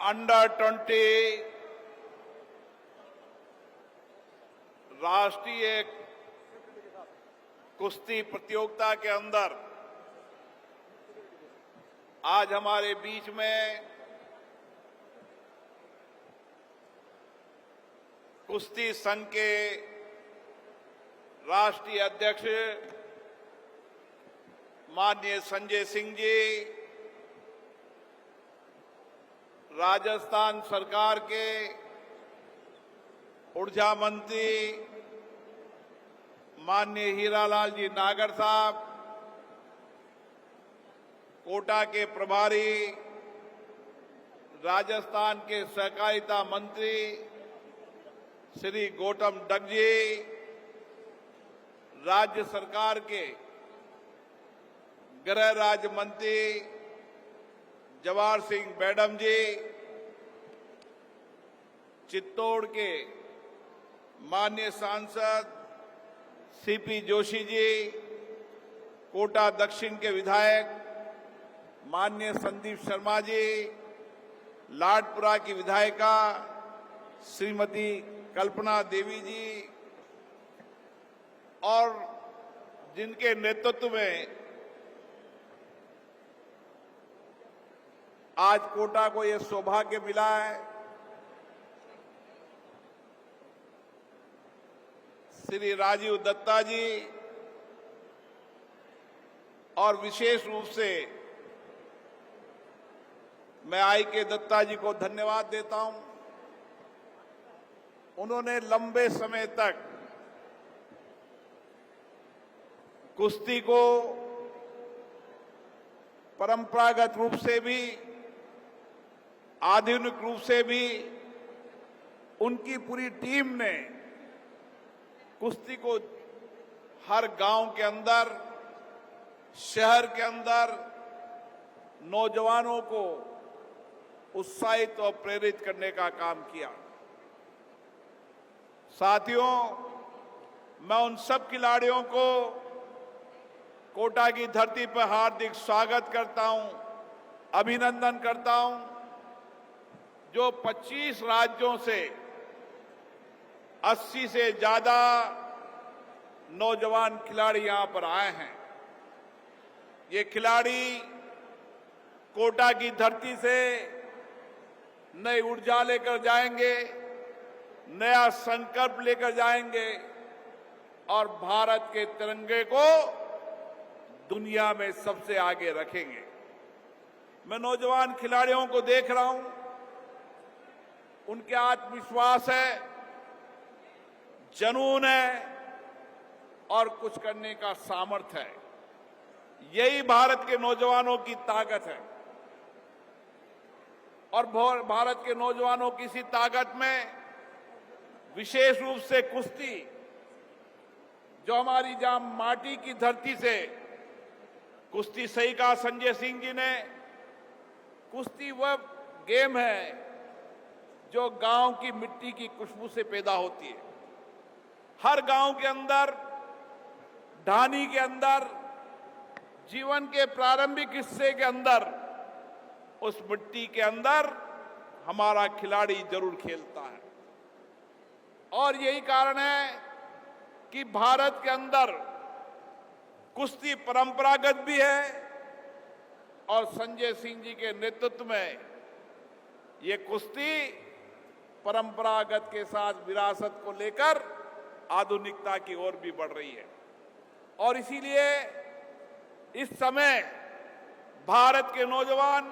Under 20 राष्ट्रीय कुश्ती प्रतियोगिता के अंदर आज हमारे बीच में कुश्ती संघ के राष्ट्रीय अध्यक्ष माननीय संजय सिंह जी, राजस्थान सरकार के ऊर्जा मंत्री माननीय हीरालाल जी नागर साहब, कोटा के प्रभारी राजस्थान के सहकारिता मंत्री श्री गौतम डग जी, राज्य सरकार के गृह राज्य मंत्री जवाहर सिंह मैडम जी, चित्तौड़ के माननीय सांसद सीपी जोशी जी, कोटा दक्षिण के विधायक माननीय संदीप शर्मा जी, लाडपुरा की विधायिका श्रीमती कल्पना देवी जी और जिनके नेतृत्व में आज कोटा को यह सौभाग्य मिला है, श्री राजीव दत्ता जी और विशेष रूप से मैं आई.के. दत्ता जी को धन्यवाद देता हूं। उन्होंने लंबे समय तक कुश्ती को परंपरागत रूप से भी आधुनिक रूप से भी उनकी पूरी टीम ने कुश्ती को हर गांव के अंदर, शहर के अंदर नौजवानों को उत्साहित और प्रेरित करने का काम किया। साथियों, मैं उन सब खिलाड़ियों को कोटा की धरती पर हार्दिक स्वागत करता हूं, अभिनंदन करता हूं, जो 25 राज्यों से 80 से ज्यादा नौजवान खिलाड़ी यहां पर आए हैं। ये खिलाड़ी कोटा की धरती से नई ऊर्जा लेकर जाएंगे, नया संकल्प लेकर जाएंगे और भारत के तिरंगे को दुनिया में सबसे आगे रखेंगे। मैं नौजवान खिलाड़ियों को देख रहा हूं, उनके आत्मविश्वास है, जुनून है और कुछ करने का सामर्थ्य है। यही भारत के नौजवानों की ताकत है और भारत के नौजवानों की इसी ताकत में विशेष रूप से कुश्ती, जो हमारी जहां माटी की धरती से कुश्ती, सही कहा संजय सिंह जी ने, कुश्ती वह गेम है जो गांव की मिट्टी की खुशबू से पैदा होती है। हर गांव के अंदर, ढानी के अंदर, जीवन के प्रारंभिक हिस्से के अंदर, उस मिट्टी के अंदर हमारा खिलाड़ी जरूर खेलता है। और यही कारण है कि भारत के अंदर कुश्ती परंपरागत भी है और संजय सिंह जी के नेतृत्व में ये कुश्ती परंपरागत के साथ विरासत को लेकर आधुनिकता की ओर भी बढ़ रही है। और इसीलिए इस समय भारत के नौजवान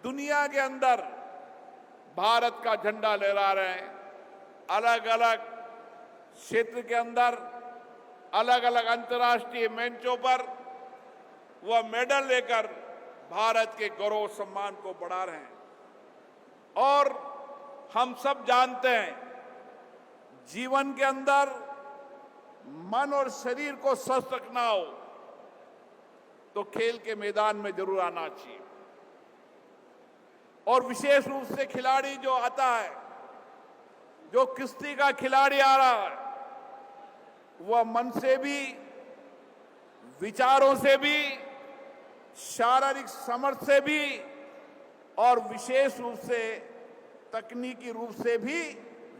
दुनिया के अंदर भारत का झंडा लहरा रहे हैं। अलग अलग क्षेत्र के अंदर, अलग अलग अंतर्राष्ट्रीय मंचों पर वह मेडल लेकर भारत के गौरव सम्मान को बढ़ा रहे हैं। और हम सब जानते हैं, जीवन के अंदर मन और शरीर को स्वस्थ रखना हो तो खेल के मैदान में जरूर आना चाहिए। और विशेष रूप से खिलाड़ी जो आता है, जो कुश्ती का खिलाड़ी आ रहा है, वह मन से भी, विचारों से भी, शारीरिक सामर्थ्य से भी और विशेष रूप से तकनीकी रूप से भी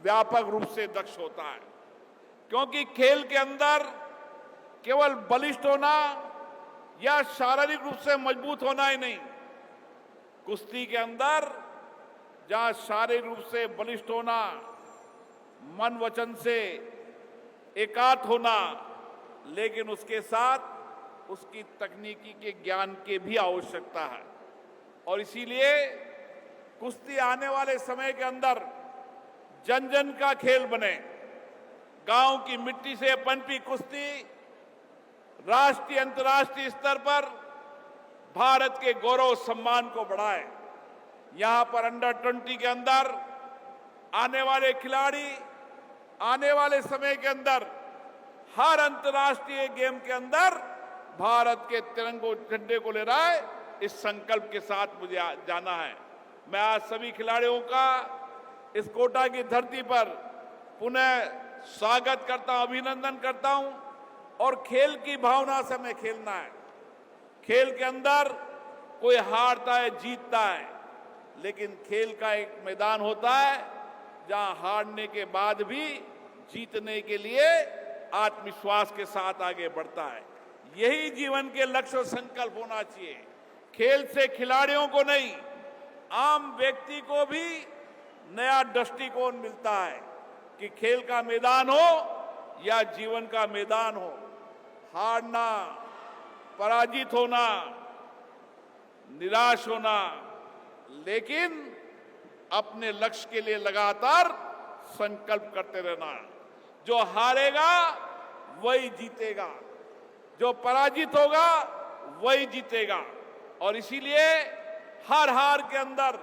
व्यापक रूप से दक्ष होता है। क्योंकि खेल के अंदर केवल बलिष्ठ होना या शारीरिक रूप से मजबूत होना ही नहीं, कुश्ती के अंदर जहां शारीरिक रूप से बलिष्ठ होना, मन वचन से एकात्म होना, लेकिन उसके साथ उसकी तकनीकी के ज्ञान की भी आवश्यकता है। और इसीलिए कुश्ती आने वाले समय के अंदर जन जन का खेल बने। गांव की मिट्टी से पनपी कुश्ती राष्ट्रीय अंतर्राष्ट्रीय स्तर पर भारत के गौरव सम्मान को बढ़ाए। यहां पर अंडर 20 के अंदर आने वाले खिलाड़ी आने वाले समय के अंदर हर अंतर्राष्ट्रीय गेम के अंदर भारत के तिरंगे झंडे को ले रहा है, इस संकल्प के साथ मुझे जाना है। मैं आज सभी खिलाड़ियों का इस कोटा की धरती पर पुनः स्वागत करता हूं, अभिनंदन करता हूं। और खेल की भावना से हमें खेलना है। खेल के अंदर कोई हारता है, जीतता है, लेकिन खेल का एक मैदान होता है जहां हारने के बाद भी जीतने के लिए आत्मविश्वास के साथ आगे बढ़ता है। यही जीवन के लक्ष्य और संकल्प होना चाहिए। खेल से खिलाड़ियों को नहीं, आम व्यक्ति को भी नया दृष्टिकोण मिलता है कि खेल का मैदान हो या जीवन का मैदान हो, हारना, पराजित होना, निराश होना, लेकिन अपने लक्ष्य के लिए लगातार संकल्प करते रहना। जो हारेगा वही जीतेगा, जो पराजित होगा वही जीतेगा। और इसीलिए हर हार के अंदर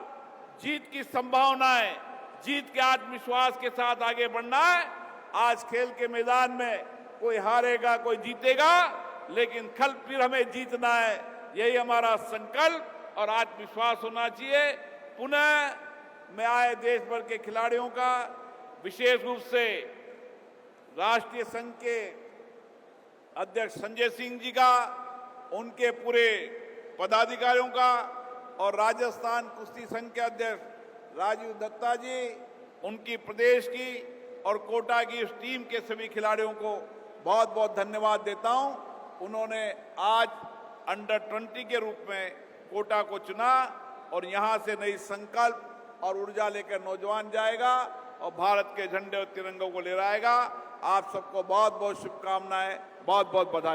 जीत की संभावना है, जीत के आत्मविश्वास के साथ आगे बढ़ना है। आज खेल के मैदान में कोई हारेगा, कोई जीतेगा, लेकिन कल फिर हमें जीतना है। यही हमारा संकल्प और आत्मविश्वास होना चाहिए। पुनः मैं आए देश भर के खिलाड़ियों का, विशेष रूप से राष्ट्रीय संघ के अध्यक्ष संजय सिंह जी का, उनके पूरे पदाधिकारियों का, और राजस्थान कुश्ती संघ के अध्यक्ष राजीव दत्ता जी, उनकी प्रदेश की और कोटा की उस टीम के सभी खिलाड़ियों को बहुत बहुत धन्यवाद देता हूं। उन्होंने आज अंडर 20 के रूप में कोटा को चुना और यहां से नई संकल्प और ऊर्जा लेकर नौजवान जाएगा और भारत के झंडे और तिरंगों को ले आएगा। आप सबको बहुत बहुत शुभकामनाएं, बहुत बहुत बधाई।